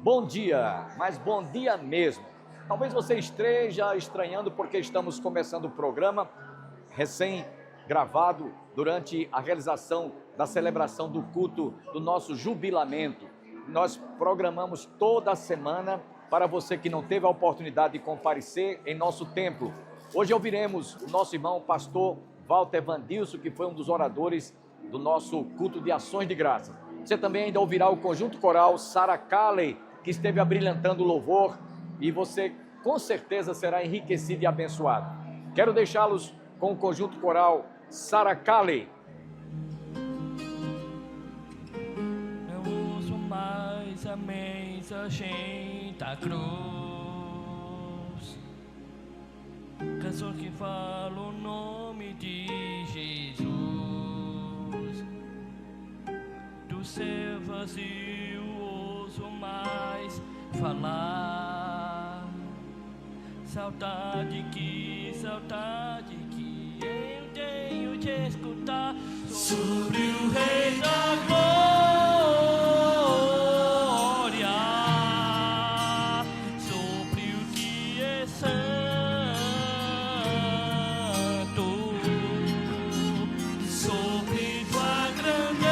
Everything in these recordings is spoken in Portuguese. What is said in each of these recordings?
Bom dia, mas bom dia mesmo. Talvez você esteja estranhando porque estamos começando o programa recém-gravado durante a realização da celebração do culto do nosso jubilamento. Nós programamos toda a semana para você que não teve a oportunidade de comparecer em nosso templo. Hoje ouviremos o nosso irmão pastor Walter Vandilson, que foi um dos oradores do nosso culto de ações de graça. Você também ainda ouvirá o conjunto coral Sarah Calley, que esteve abrilhantando o louvor, e você com certeza será enriquecido e abençoado. Quero deixá-los com o conjunto coral Sarah Calley. Não uso mais a mensagem da cruz, canção que fala o nome de Jesus. Do seu vazio ouso mais falar. Saudade que eu tenho de escutar sobre o Rei da Glória, sobre o que é santo, sobre tua grandeza,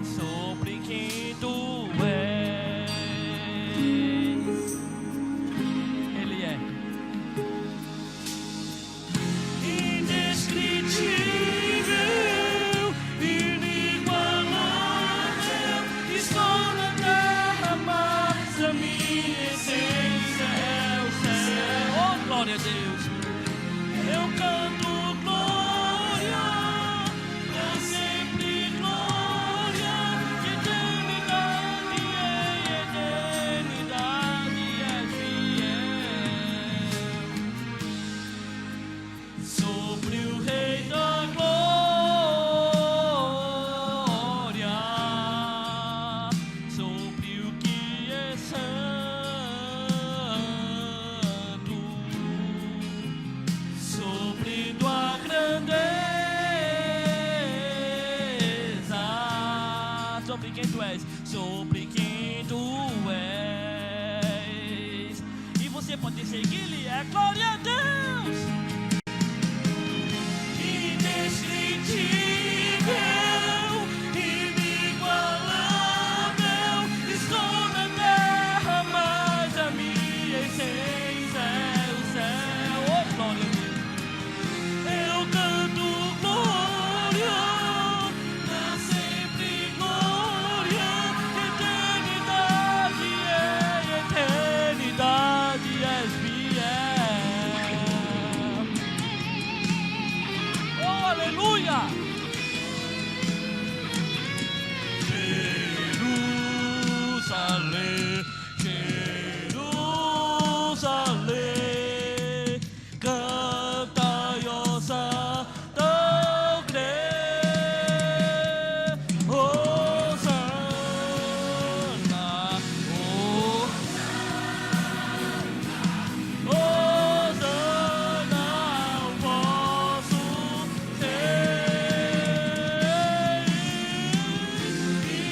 sobre quem tu és. Ele é indescritível, inigualável. Estou na terra, mas a minha essência é o céu. Oh, glória a Deus! Eu canto glória, pra sempre glória, de eternidade em eternidade é fiel. Sobre o Rei da Glória, sobre o que é santo, sobre tua grandeza, sobre quem tu és, sobre quem tu és. E você pode seguir-lhe, é glória a Deus. Indescritível, inigualável. Estou na terra, mas a minha essência é o céu. Oh, glória a Deus! Eu canto glória, pra sempre glória, de eternidade em eternidade és fiel. Oh, aleluia! Jerusalém, Jerusalém, canta e ouça tão grande. Hosana, Hosana ao vosso Rei,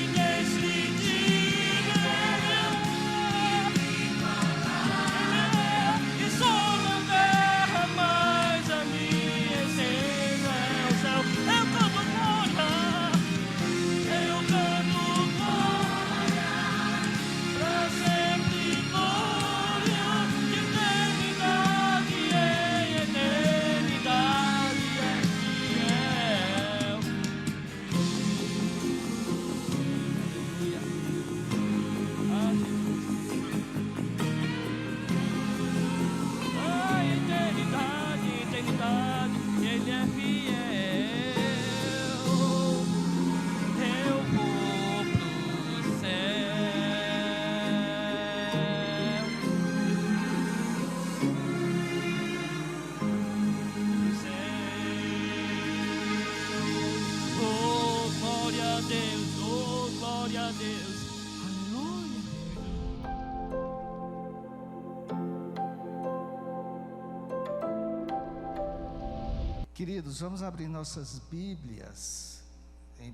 indescritível, que sou na terra, mas a minha essência é o céu. Eu canto glória, pra sempre glória, de eternidade em eternidade é fiel. Ah, eternidade, eternidade, ele é fiel. Eu vou pro céu. Oh, glória a Deus, oh, glória a Deus. Aleluia. Queridos, vamos abrir nossas Bíblias em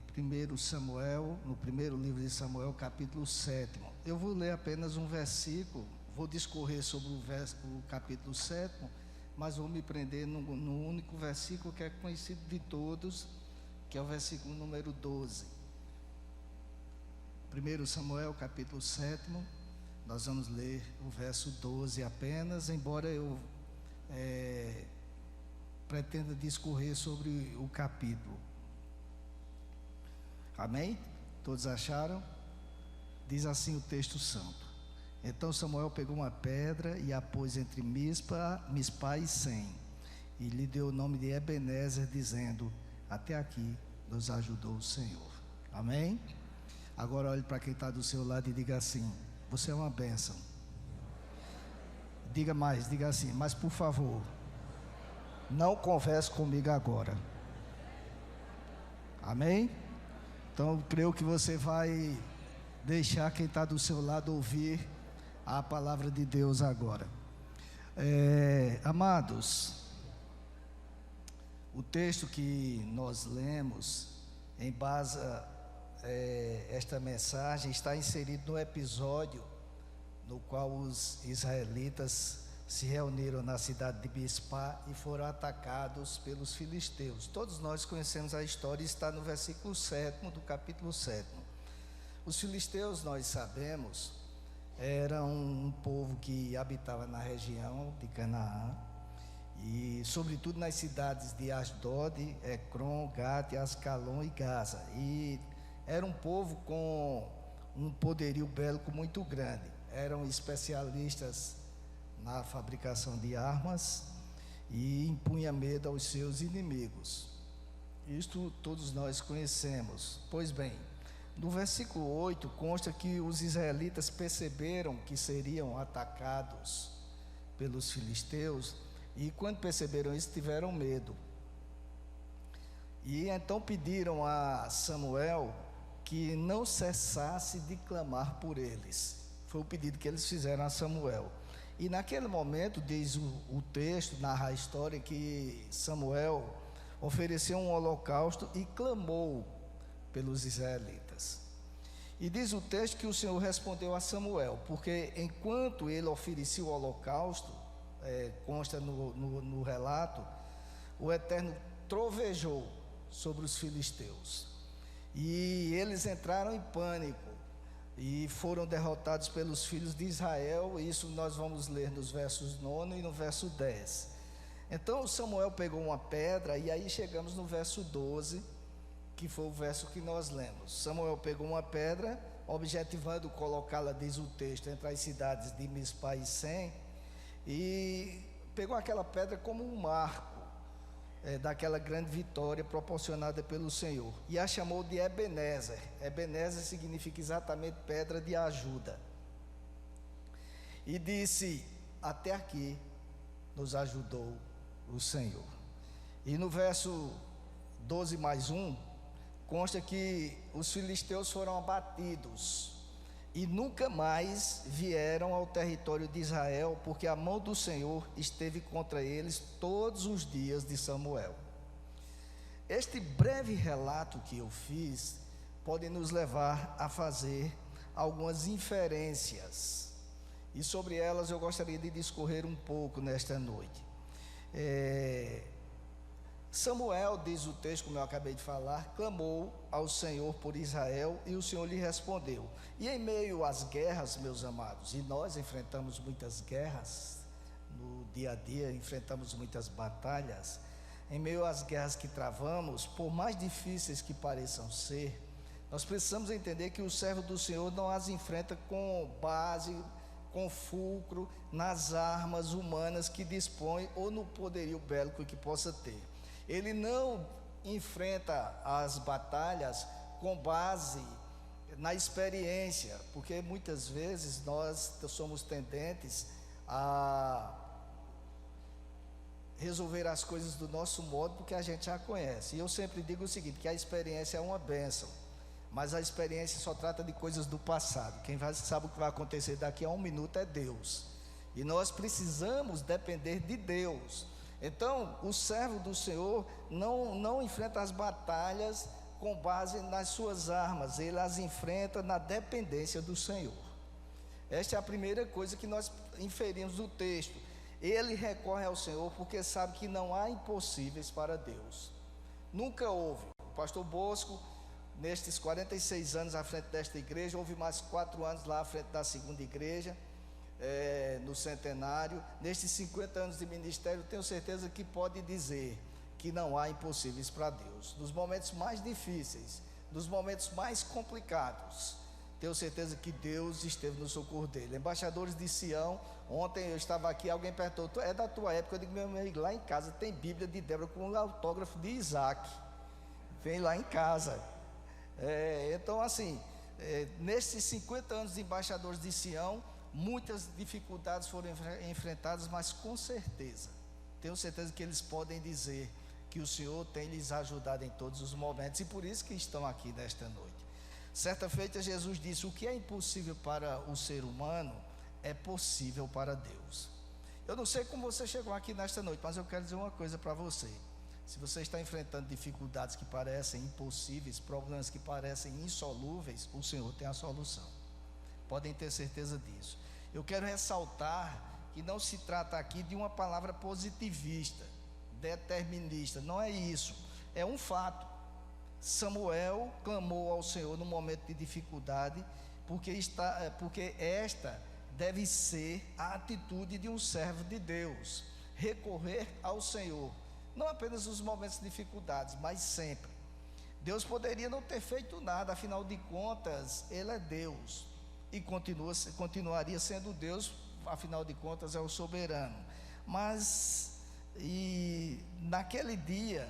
1 Samuel, no primeiro livro de Samuel, capítulo 7. Eu vou ler apenas um versículo, vou discorrer sobre o capítulo 7, mas vou me prender no único versículo que é conhecido de todos, que é o versículo número 12. 1 Samuel, capítulo 7, nós vamos ler o verso 12 apenas, embora eu pretenda discorrer sobre o capítulo. Amém? Todos acharam? Diz assim o texto santo: Então Samuel pegou uma pedra e a pôs entre Mispa e Sem, e lhe deu o nome de Ebenezer, dizendo: Até aqui nos ajudou o Senhor. Amém? Agora olhe para quem está do seu lado e diga assim: você é uma bênção. Diga mais, diga assim: mas por favor, não converse comigo agora. Amém? Então eu creio que você vai deixar quem está do seu lado ouvir a palavra de Deus agora. Amados, o texto que nós lemos em base a esta mensagem está inserido no episódio no qual os israelitas se reuniram na cidade de Mispa e foram atacados pelos filisteus. Todos nós conhecemos a história, está no versículo 7 do capítulo 7. Os filisteus, nós sabemos, eram um povo que habitava na região de Canaã, e sobretudo nas cidades de Asdod, Ecrom, Gate, Ascalon e Gaza. E era um povo com um poderio bélico muito grande. Eram especialistas na fabricação de armas e impunha medo aos seus inimigos. Isto todos nós conhecemos. Pois bem, no versículo 8 consta que os israelitas perceberam que seriam atacados pelos filisteus, e quando perceberam isso, tiveram medo. E então pediram a Samuel que não cessasse de clamar por eles. Foi o pedido que eles fizeram a Samuel. E naquele momento, diz o texto, narra a história, que Samuel ofereceu um holocausto e clamou pelos israelitas. E diz o texto que o Senhor respondeu a Samuel, porque enquanto ele oferecia o holocausto, consta no relato, o Eterno trovejou sobre os filisteus, e eles entraram em pânico e foram derrotados pelos filhos de Israel. Isso nós vamos ler nos versos 9 e no verso 10. Então Samuel pegou uma pedra, e aí chegamos no verso 12, que foi o verso que nós lemos. Samuel pegou uma pedra, objetivando colocá-la, diz o texto, entre as cidades de Mispa e Sem, e pegou aquela pedra como um marco daquela grande vitória proporcionada pelo Senhor, e a chamou de Ebenezer. Ebenezer significa exatamente pedra de ajuda. E disse: até aqui nos ajudou o Senhor. E no verso 12 mais 1 consta que os filisteus foram abatidos e nunca mais vieram ao território de Israel, porque a mão do Senhor esteve contra eles todos os dias de Samuel. Este breve relato que eu fiz pode nos levar a fazer algumas inferências, e sobre elas eu gostaria de discorrer um pouco nesta noite. Samuel, diz o texto, como eu acabei de falar, clamou ao Senhor por Israel, e o Senhor lhe respondeu. E em meio às guerras, meus amados, e nós enfrentamos muitas guerras no dia a dia, enfrentamos muitas batalhas. Em meio às guerras que travamos, por mais difíceis que pareçam ser, nós precisamos entender que o servo do Senhor não as enfrenta com base, com fulcro nas armas humanas que dispõe, ou no poderio bélico que possa ter. Ele não enfrenta as batalhas com base na experiência, porque muitas vezes nós somos tendentes a resolver as coisas do nosso modo, porque a gente já conhece. E eu sempre digo o seguinte, que a experiência é uma bênção, mas a experiência só trata de coisas do passado. Quem sabe o que vai acontecer daqui a um minuto é Deus, e nós precisamos depender de Deus. Então o servo do Senhor não enfrenta as batalhas com base nas suas armas, ele as enfrenta na dependência do Senhor. Esta é a primeira coisa que nós inferimos do texto. Ele recorre ao Senhor porque sabe que não há impossíveis para Deus. Nunca houve. O pastor Bosco, nestes 46 anos à frente desta igreja, houve mais 4 anos lá à frente da segunda igreja, no centenário. Nestes 50 anos de ministério, tenho certeza que pode dizer que não há impossíveis para Deus. Nos momentos mais difíceis, nos momentos mais complicados, tenho certeza que Deus esteve no socorro dele. Embaixadores de Sião, ontem eu estava aqui, alguém perguntou, é da tua época? Eu digo, meu amigo, lá em casa tem Bíblia de Débora com o autógrafo de Isaac, vem lá em casa. Então assim, nesses 50 anos de embaixadores de Sião, muitas dificuldades foram enfrentadas, mas com certeza, tenho certeza que eles podem dizer que o Senhor tem lhes ajudado em todos os momentos, e por isso que estão aqui nesta noite. Certa feita Jesus disse, o que é impossível para o ser humano, é possível para Deus. Eu não sei como você chegou aqui nesta noite, mas eu quero dizer uma coisa para você. Se você está enfrentando dificuldades que parecem impossíveis, problemas que parecem insolúveis, o Senhor tem a solução. Podem ter certeza disso. Eu quero ressaltar que não se trata aqui de uma palavra positivista, determinista, não é isso, é um fato. Samuel clamou ao Senhor no momento de dificuldade, porque esta deve ser a atitude de um servo de Deus, recorrer ao Senhor, não apenas nos momentos de dificuldades, mas sempre. Deus poderia não ter feito nada, afinal de contas, Ele é Deus, e continuaria sendo Deus, afinal de contas é o soberano. Mas, naquele dia,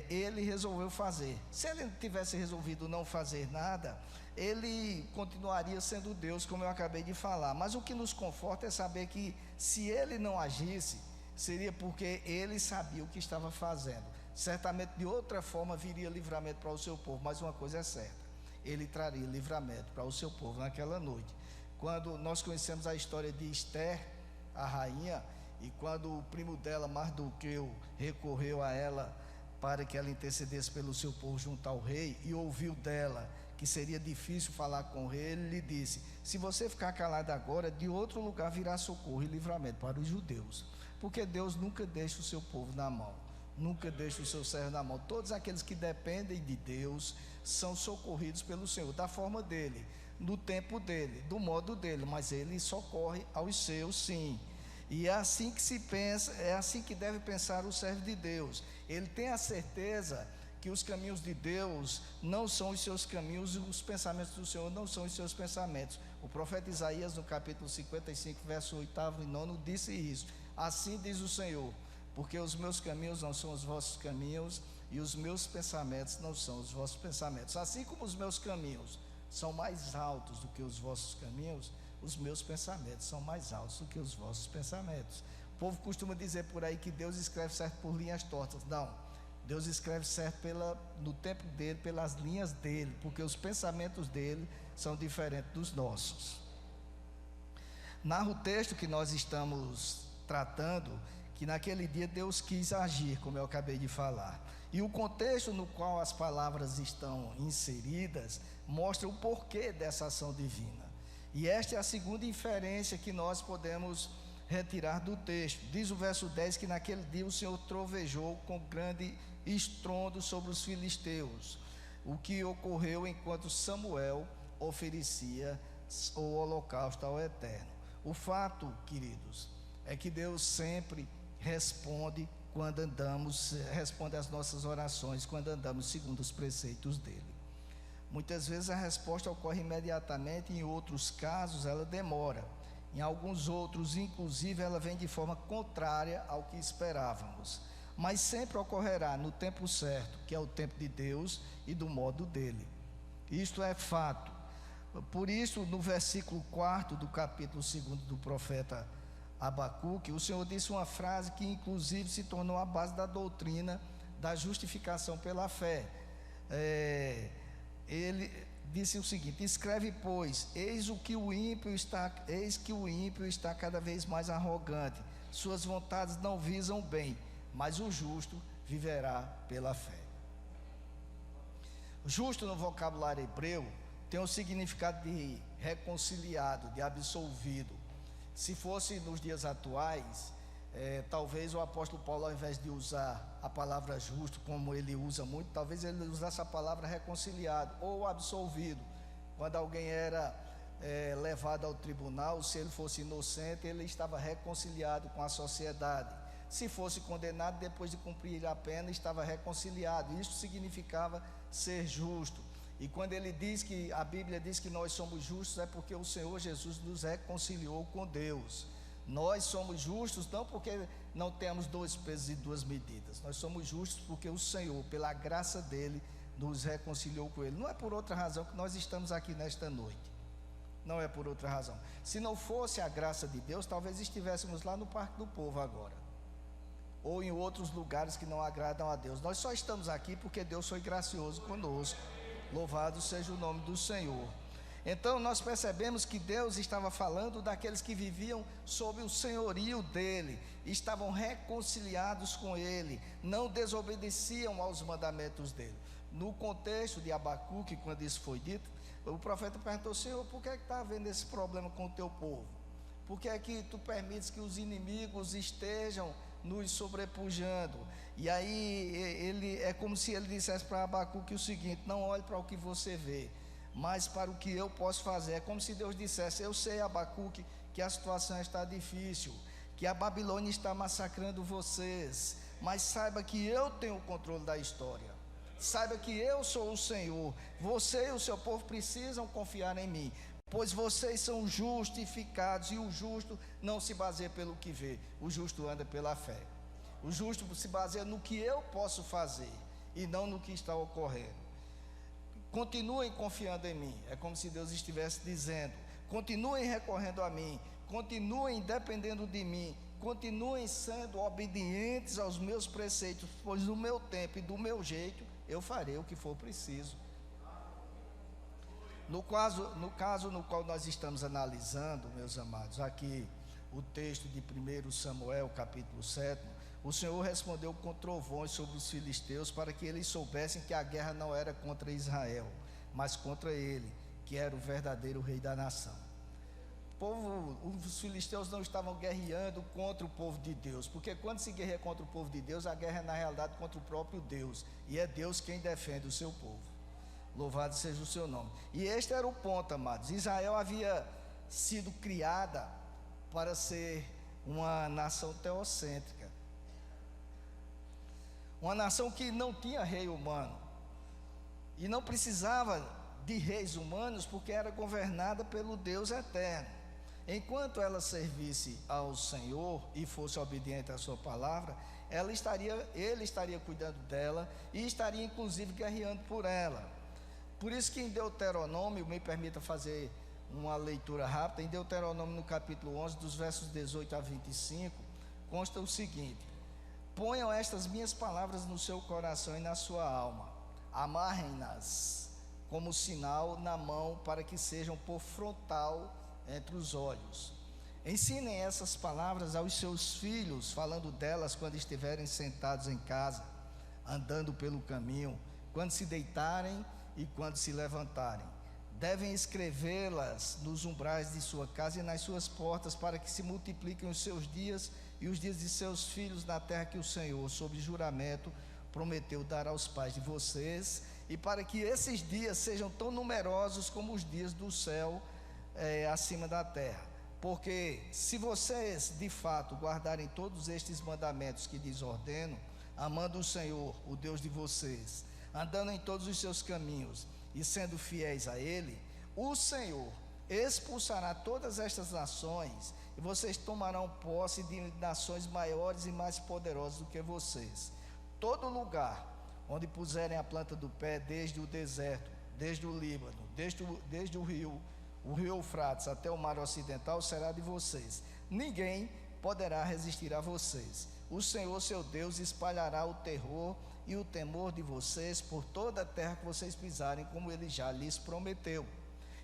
ele resolveu fazer. Se ele tivesse resolvido não fazer nada, ele continuaria sendo Deus, como eu acabei de falar. Mas o que nos conforta é saber que, se ele não agisse, seria porque ele sabia o que estava fazendo. Certamente de outra forma viria livramento para o seu povo, mas uma coisa é certa, ele traria livramento para o seu povo naquela noite. Quando nós conhecemos a história de Esther, a rainha, e quando o primo dela, Mardoqueu, recorreu a ela para que ela intercedesse pelo seu povo junto ao rei, e ouviu dela que seria difícil falar com o rei, ele lhe disse, se você ficar calado agora, de outro lugar virá socorro e livramento para os judeus, porque Deus nunca deixa o seu povo na mão, nunca deixa o seu servo na mão. Todos aqueles que dependem de Deus são socorridos pelo Senhor, da forma dele, no tempo dele, do modo dele, mas ele socorre aos seus, sim. E é assim que se pensa, é assim que deve pensar o servo de Deus. Ele tem a certeza que os caminhos de Deus não são os seus caminhos, e os pensamentos do Senhor não são os seus pensamentos. O profeta Isaías, no capítulo 55, verso 8 e 9, disse isso: assim diz o Senhor, porque os meus caminhos não são os vossos caminhos, e os meus pensamentos não são os vossos pensamentos. Assim como os meus caminhos são mais altos do que os vossos caminhos, os meus pensamentos são mais altos do que os vossos pensamentos. O povo costuma dizer por aí que Deus escreve certo por linhas tortas. Não, Deus escreve certo no tempo dele, pelas linhas dele, porque os pensamentos dele são diferentes dos nossos. Narra o texto que nós estamos tratando, que naquele dia Deus quis agir, como eu acabei de falar. E o contexto no qual as palavras estão inseridas mostra o porquê dessa ação divina. E esta é a segunda inferência que nós podemos retirar do texto. Diz o verso 10 que naquele dia o Senhor trovejou com grande estrondo sobre os filisteus, o que ocorreu enquanto Samuel oferecia o holocausto ao Eterno. O fato, queridos, é que Deus sempre responde às nossas orações quando andamos segundo os preceitos dele. Muitas vezes a resposta ocorre imediatamente, em outros casos ela demora, em alguns outros, inclusive, ela vem de forma contrária ao que esperávamos, mas sempre ocorrerá no tempo certo, que é o tempo de Deus e do modo dele. Isto é fato. Por isso, no versículo 4 do capítulo 2 do profeta Abacuque, o Senhor disse uma frase que inclusive se tornou a base da doutrina da justificação pela fé. Ele disse o seguinte: escreve, pois, eis que o ímpio está cada vez mais arrogante, suas vontades não visam bem, mas o justo viverá pela fé. Justo no vocabulário hebreu tem o significado de reconciliado, de absolvido. Se fosse nos dias atuais, talvez o apóstolo Paulo, ao invés de usar a palavra justo, como ele usa muito, talvez ele usasse a palavra reconciliado ou absolvido. Quando alguém era levado ao tribunal, se ele fosse inocente, ele estava reconciliado com a sociedade. Se fosse condenado, depois de cumprir a pena, estava reconciliado. Isso significava ser justo. E quando ele diz que, a Bíblia diz que nós somos justos, é porque o Senhor Jesus nos reconciliou com Deus. Nós somos justos não porque não temos 2 pesos e 2 medidas. Nós somos justos porque o Senhor, pela graça dele, nos reconciliou com ele. Não é por outra razão que nós estamos aqui nesta noite. Não é por outra razão. Se não fosse a graça de Deus, talvez estivéssemos lá no Parque do Povo agora, ou em outros lugares que não agradam a Deus. Nós só estamos aqui porque Deus foi gracioso conosco. Louvado seja o nome do Senhor. Então nós percebemos que Deus estava falando daqueles que viviam sob o senhorio dele, estavam reconciliados com ele, não desobedeciam aos mandamentos dele. No contexto de Abacuque, quando isso foi dito, o profeta perguntou: Senhor, por que está havendo esse problema com o teu povo? Por que é que tu permites que os inimigos estejam nos sobrepujando? E aí ele, é como se ele dissesse para Abacuque o seguinte: não olhe para o que você vê, mas para o que eu posso fazer. É como se Deus dissesse: eu sei, Abacuque, que a situação está difícil, que a Babilônia está massacrando vocês, mas saiba que eu tenho o controle da história. Saiba que eu sou o Senhor. Você e o seu povo precisam confiar em mim, pois vocês são justificados, e o justo não se baseia pelo que vê, o justo anda pela fé. O justo se baseia no que eu posso fazer e não no que está ocorrendo. Continuem confiando em mim. É como se Deus estivesse dizendo: continuem recorrendo a mim, continuem dependendo de mim, continuem sendo obedientes aos meus preceitos, pois no meu tempo e do meu jeito eu farei o que for preciso. No caso no qual nós estamos analisando, meus amados, aqui o texto de 1 Samuel, capítulo 7, o Senhor respondeu com trovões sobre os filisteus, para que eles soubessem que a guerra não era contra Israel, mas contra ele, que era o verdadeiro rei da nação. Os filisteus não estavam guerreando contra o povo de Deus, porque quando se guerreia contra o povo de Deus, a guerra é na realidade contra o próprio Deus, e é Deus quem defende o seu povo. Louvado seja o seu nome. E este era o ponto, amados. Israel havia sido criada para ser uma nação teocêntrica, uma nação que não tinha rei humano e não precisava de reis humanos, porque era governada pelo Deus eterno. Enquanto ela servisse ao Senhor e fosse obediente à sua palavra, ele estaria cuidando dela e estaria inclusive guerreando por ela. Por isso que em Deuteronômio, me permita fazer uma leitura rápida, em Deuteronômio no capítulo 11, dos versos 18 a 25, consta o seguinte: ponham estas minhas palavras no seu coração e na sua alma, amarrem-nas como sinal na mão, para que sejam por frontal entre os olhos. Ensinem essas palavras aos seus filhos, falando delas quando estiverem sentados em casa, andando pelo caminho, quando se deitarem e quando se levantarem. Devem escrevê-las nos umbrais de sua casa e nas suas portas, para que se multipliquem os seus dias e os dias de seus filhos na terra que o Senhor, sob juramento, prometeu dar aos pais de vocês, e para que esses dias sejam tão numerosos como os dias do céu acima da terra. Porque se vocês de fato guardarem todos estes mandamentos que lhes ordeno, amando o Senhor, o Deus de vocês, andando em todos os seus caminhos e sendo fiéis a Ele, o Senhor expulsará todas estas nações, e vocês tomarão posse de nações maiores e mais poderosas do que vocês. Todo lugar onde puserem a planta do pé, desde o deserto, desde o Líbano, desde o rio Eufrates até o mar ocidental, será de vocês. Ninguém poderá resistir a vocês. O Senhor, seu Deus, espalhará o terror e o temor de vocês por toda a terra que vocês pisarem, como Ele já lhes prometeu.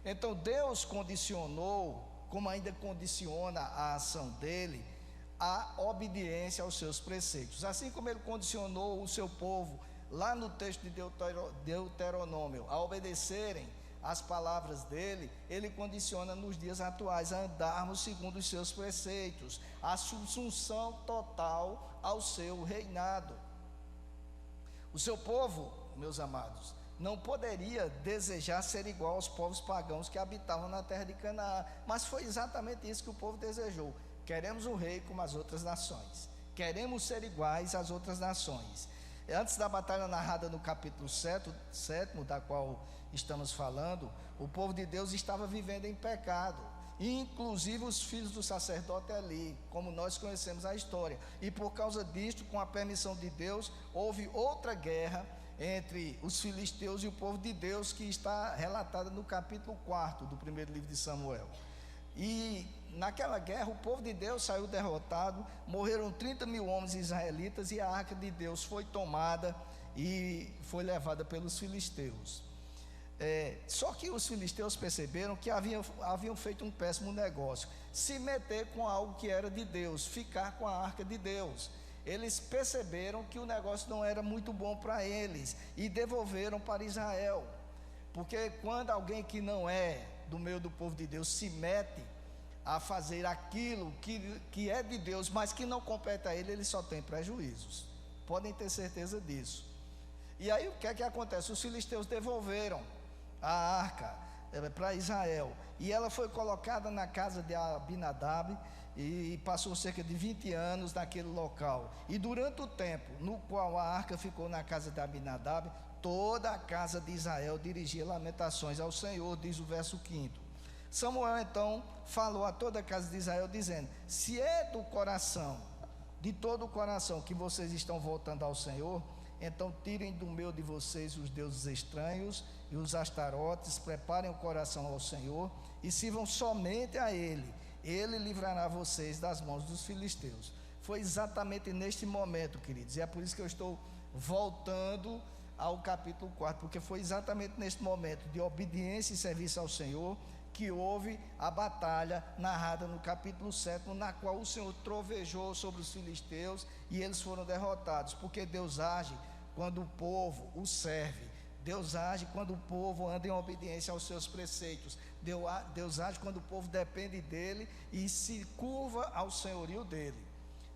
Então Deus condicionou, como ainda condiciona a ação dele, a obediência aos seus preceitos. Assim como Ele condicionou o seu povo lá no texto de Deuteronômio, a obedecerem as palavras dele, ele condiciona nos dias atuais a andarmos segundo os seus preceitos, a subsunção total ao seu reinado. O seu povo, meus amados, não poderia desejar ser igual aos povos pagãos que habitavam na terra de Canaã, mas foi exatamente isso que o povo desejou. Queremos um rei como as outras nações, queremos ser iguais às outras nações. Antes da batalha narrada no capítulo 7, da qual estamos falando, o povo de Deus estava vivendo em pecado, inclusive os filhos do sacerdote Eli, como nós conhecemos a história. E por causa disto, com a permissão de Deus, houve outra guerra entre os filisteus e o povo de Deus, que está relatada no capítulo 4 do primeiro livro de Samuel. E naquela guerra o povo de Deus saiu derrotado, morreram 30 mil homens israelitas, e a arca de Deus foi tomada e foi levada pelos filisteus. Só que os filisteus perceberam que haviam feito um péssimo negócio, se meter com algo que era de Deus, ficar com a arca de Deus. Eles perceberam que o negócio não era muito bom para eles e devolveram para Israel, porque quando alguém que não é do meio do povo de Deus se mete a fazer aquilo que é de Deus, mas que não compete a ele só tem prejuízos, podem ter certeza disso. E aí o que é que acontece? Os filisteus devolveram a arca para Israel, e ela foi colocada na casa de Abinadab, e passou cerca de 20 anos naquele local. E durante o tempo no qual a arca ficou na casa de Abinadab, toda a casa de Israel dirigia lamentações ao Senhor, diz o verso 5. Samuel então falou a toda a casa de Israel, dizendo: se é do coração, de todo o coração, que vocês estão voltando ao Senhor, então tirem do meio de vocês os deuses estranhos e os astarotes, preparem o coração ao Senhor e sirvam somente a Ele. Ele livrará vocês das mãos dos filisteus. Foi exatamente neste momento, queridos, e é por isso que eu estou voltando ao capítulo 4, porque foi exatamente neste momento de obediência e serviço ao Senhor que houve a batalha narrada no capítulo 7, na qual o Senhor trovejou sobre os filisteus e eles foram derrotados, porque Deus age quando o povo o serve. Deus age quando o povo anda em obediência aos seus preceitos. Deus age quando o povo depende dele e se curva ao senhorio dele.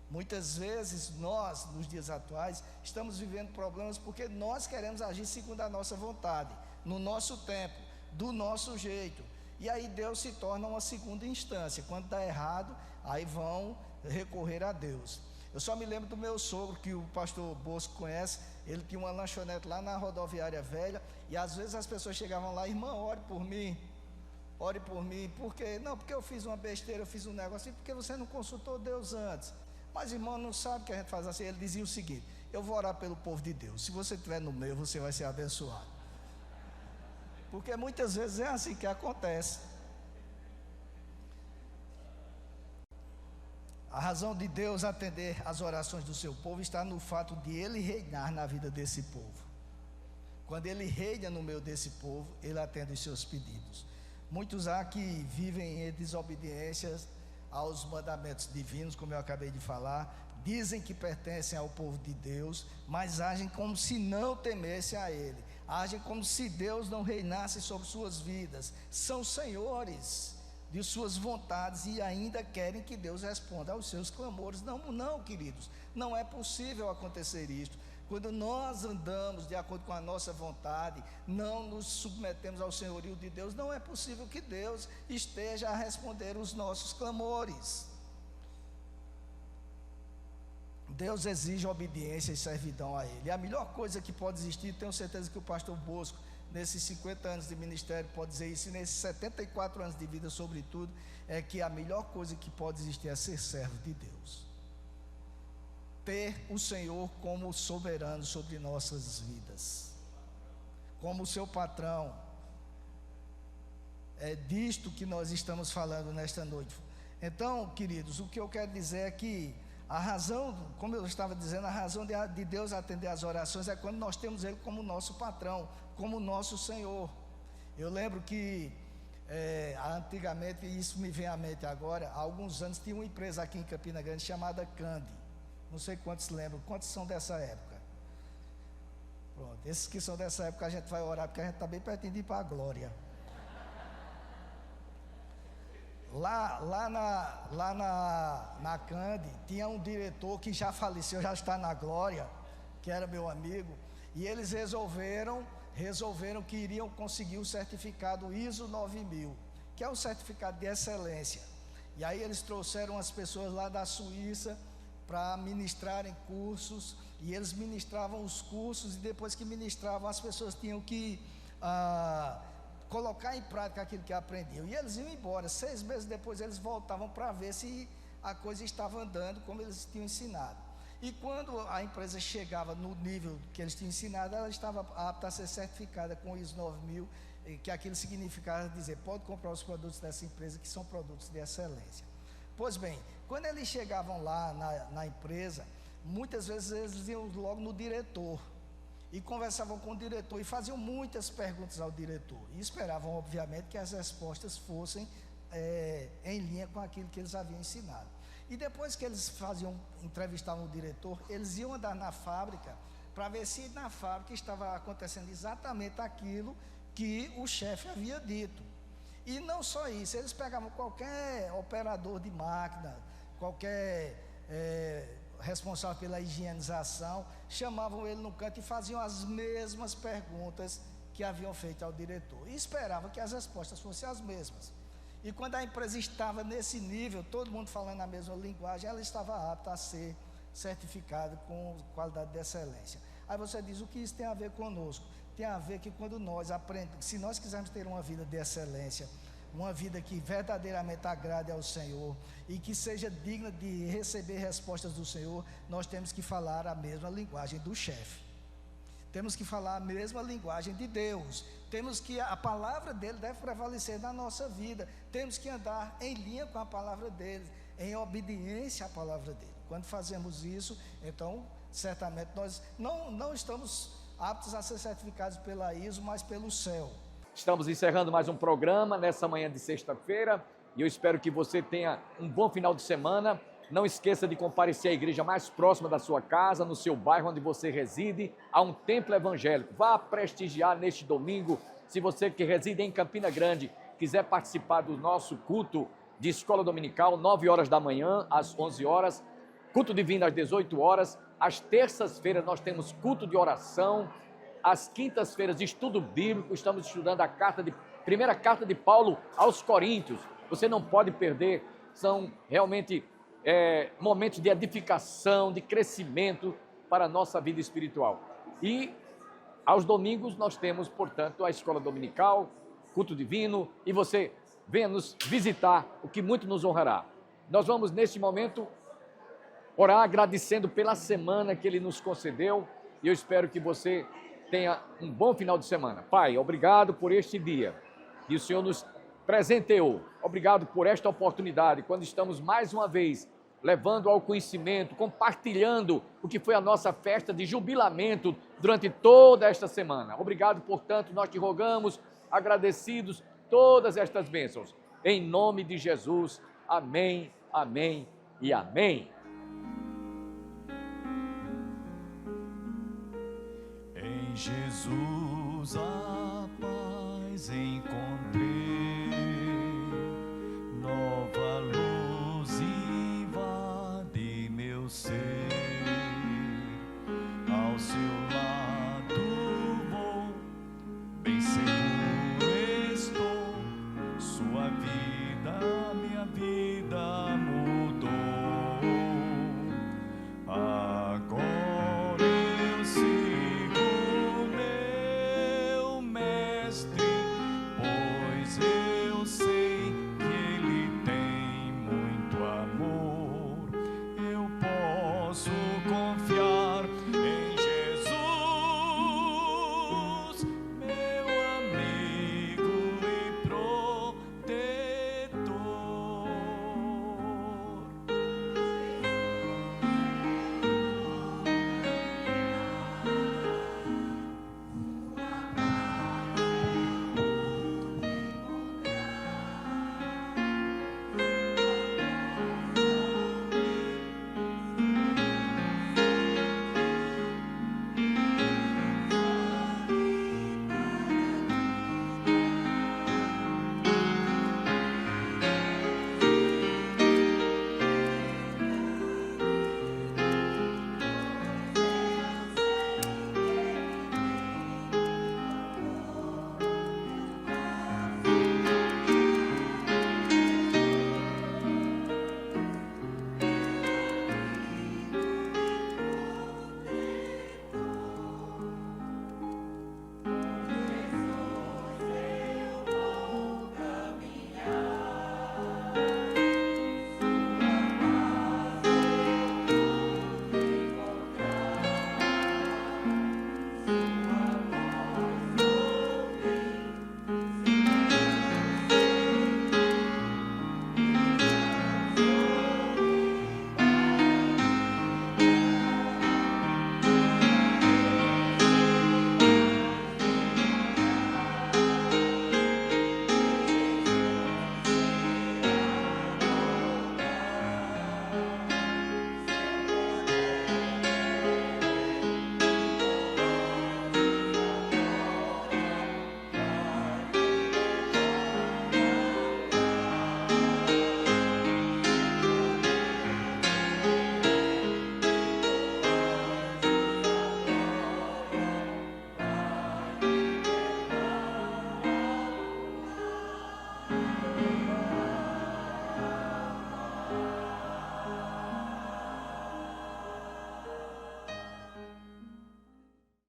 Muitas vezes nós, nos dias atuais, estamos vivendo problemas porque nós queremos agir segundo a nossa vontade, no nosso tempo, do nosso jeito. E aí Deus se torna uma segunda instância. Quando dá errado, aí vão recorrer a Deus. Eu só me lembro do meu sogro, que o pastor Bosco conhece. Ele tinha uma lanchonete lá na rodoviária velha, e às vezes as pessoas chegavam lá: irmã, ore por mim. Por quê? Não, porque eu fiz uma besteira, eu fiz um negócio, porque você não consultou Deus antes. Mas irmão, não sabe que a gente faz assim. Ele dizia o seguinte: eu vou orar pelo povo de Deus, se você estiver no meio, você vai ser abençoado. Porque muitas vezes é assim que acontece. A razão de Deus atender às orações do seu povo está no fato de Ele reinar na vida desse povo. Quando Ele reina no meio desse povo, Ele atende os seus pedidos. Muitos há que vivem em desobediência aos mandamentos divinos, como eu acabei de falar, dizem que pertencem ao povo de Deus, mas agem como se não temessem a Ele, agem como se Deus não reinasse sobre suas vidas, são senhores de suas vontades e ainda querem que Deus responda aos seus clamores. Não, queridos, não é possível acontecer isto. Quando nós andamos de acordo com a nossa vontade, não nos submetemos ao senhorio de Deus, não é possível que Deus esteja a responder os nossos clamores. Deus exige obediência e servidão a Ele. E a melhor coisa que pode existir, tenho certeza que o pastor Bosco, nesses 50 anos de ministério, pode dizer isso, e nesses 74 anos de vida, sobretudo, é que a melhor coisa que pode existir é ser servo de Deus. Ter o Senhor como soberano sobre nossas vidas, como o seu patrão. É disto que nós estamos falando nesta noite. Então, queridos, o que eu quero dizer é que a razão, como eu estava dizendo, a razão de Deus atender às orações é quando nós temos Ele como nosso patrão, como nosso Senhor. Eu lembro que antigamente, e isso me vem à mente agora, há alguns anos tinha uma empresa aqui em Campina Grande chamada Candi. Não sei quantos lembram, quantos são dessa época? Pronto, esses que são dessa época a gente vai orar, porque a gente está bem pertinho de ir para a glória. Lá na Cande, tinha um diretor que já faleceu, já está na glória, que era meu amigo, e eles resolveram que iriam conseguir o certificado ISO 9000, que é um certificado de excelência. E aí eles trouxeram as pessoas lá da Suíça para ministrarem cursos, e eles ministravam os cursos, e depois que ministravam, as pessoas tinham que colocar em prática aquilo que aprendiam. E eles iam embora. 6 meses depois eles voltavam para ver se a coisa estava andando como eles tinham ensinado. E quando a empresa chegava no nível que eles tinham ensinado, ela estava apta a ser certificada com o ISO 9000, que aquilo significava dizer, pode comprar os produtos dessa empresa, que são produtos de excelência. Pois bem, quando eles chegavam lá na empresa, muitas vezes eles iam logo no diretor, e conversavam com o diretor, e faziam muitas perguntas ao diretor, e esperavam, obviamente, que as respostas fossem em linha com aquilo que eles haviam ensinado. E depois que eles entrevistavam o diretor, eles iam andar na fábrica, para ver se na fábrica estava acontecendo exatamente aquilo que o chefe havia dito. E não só isso, eles pegavam qualquer operador de máquina, qualquer responsável pela higienização, chamavam ele no canto e faziam as mesmas perguntas que haviam feito ao diretor, e esperavam que as respostas fossem as mesmas. E quando a empresa estava nesse nível, todo mundo falando a mesma linguagem, ela estava apta a ser certificada com qualidade de excelência. Aí você diz, o que isso tem a ver conosco? Tem a ver que quando nós aprendemos, se nós quisermos ter uma vida de excelência, uma vida que verdadeiramente agrade ao Senhor e que seja digna de receber respostas do Senhor, nós temos que falar a mesma linguagem do chefe. Temos que falar a mesma linguagem de Deus. Temos que, a palavra dele deve prevalecer na nossa vida. Temos que andar em linha com a palavra dele, em obediência à palavra dele. Quando fazemos isso, então, certamente nós não estamos aptos a ser certificados pela ISO, mas pelo céu. Estamos encerrando mais um programa nessa manhã de sexta-feira, e eu espero que você tenha um bom final de semana. Não esqueça de comparecer à igreja mais próxima da sua casa, no seu bairro onde você reside, a um templo evangélico. Vá prestigiar neste domingo. Se você que reside em Campina Grande quiser participar do nosso culto de escola dominical, 9 horas da manhã às 11 horas, culto divino às 18 horas. Às terças-feiras nós temos culto de oração. Às quintas-feiras, estudo bíblico. Estamos estudando a primeira carta de Paulo aos Coríntios. Você não pode perder. São realmente momentos de edificação, de crescimento para a nossa vida espiritual. E aos domingos nós temos, portanto, a escola dominical, culto divino, e você venha nos visitar, o que muito nos honrará. Nós vamos, neste momento, orar agradecendo pela semana que Ele nos concedeu, e eu espero que você tenha um bom final de semana. Pai, obrigado por este dia que o Senhor nos presenteou. Obrigado por esta oportunidade, quando estamos mais uma vez levando ao conhecimento, compartilhando o que foi a nossa festa de jubilamento durante toda esta semana. Obrigado, portanto, nós te rogamos, agradecidos, todas estas bênçãos. Em nome de Jesus, amém, amém e amém. Em Jesus a paz encontrei, nova luz invade meu ser, ao seu lado vou, bem seguro estou, sua vida, minha vida